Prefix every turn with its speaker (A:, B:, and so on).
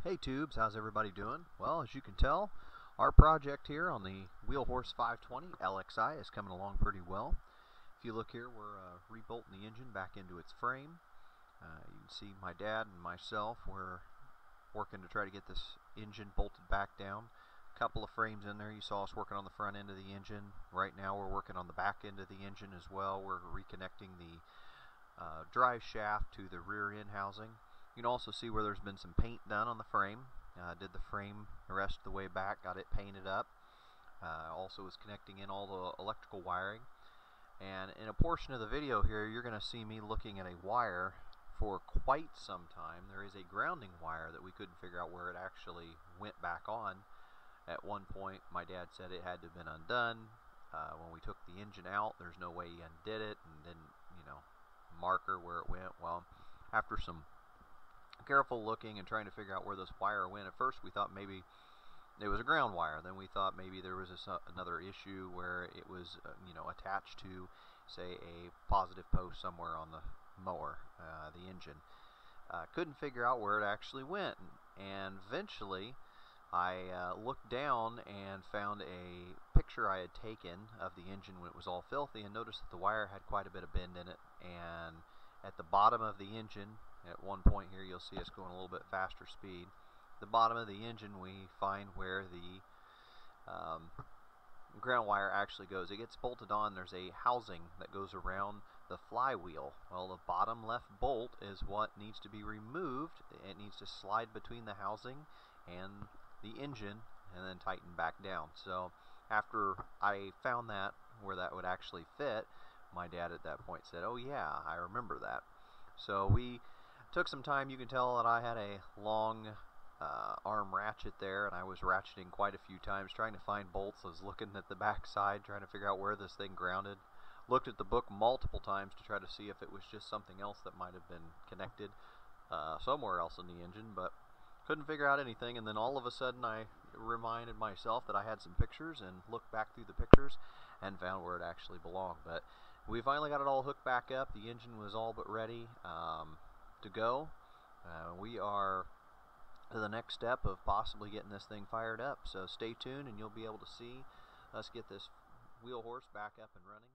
A: Hey Tubes, how's everybody doing? Well, as you can tell, our project here on the Wheel Horse 520 LXI is coming along pretty well. If you look here, we're rebolting the engine back into its frame. You can see my dad and myself, we're working to try to get this engine bolted back down. A couple of frames in there. You saw us working on the front end of the engine. Right now we're working on the back end of the engine as well. We're reconnecting the drive shaft to the rear end housing. You can also see where there's been some paint done on the frame. Did the frame the rest of the way back, got it painted up. Also was connecting in all the electrical wiring. And in a portion of the video here, you're going to see me looking at a wire for quite some time. There is a grounding wire that we couldn't figure out where it actually went back on. At one point, my dad said it had to have been undone. When we took the engine out, there's no way he undid it and didn't, marker where it went. Well, after some careful looking and trying to figure out where this wire went, at first we thought maybe it was a ground wire. Then we thought maybe there was another issue where it was, attached to, say, a positive post somewhere on the mower, the engine. Couldn't figure out where it actually went, and eventually I looked down and found a picture I had taken of the engine when it was all filthy, and noticed that the wire had quite a bit of bend in it. And at the bottom of the engine, at one point here you'll see us going a little bit faster speed. The bottom of the engine, we find where the ground wire actually goes. It gets bolted on. There's a housing that goes around the flywheel. Well, the bottom left bolt is what needs to be removed. It needs to slide between the housing and the engine and then tighten back down. So after I found that where that would actually fit, my dad at that point said, "Oh yeah, I remember that." So we took some time. You can tell that I had a long arm ratchet there, and I was ratcheting quite a few times trying to find bolts. I was looking at the back side trying to figure out where this thing grounded. Looked at the book multiple times to try to see if it was just something else that might have been connected somewhere else in the engine, but couldn't figure out anything. And then all of a sudden I reminded myself that I had some pictures and looked back through the pictures and found where it actually belonged. But we finally got it all hooked back up. The engine was all but ready to go. We are to the next step of possibly getting this thing fired up. So stay tuned and you'll be able to see us get this wheel horse back up and running.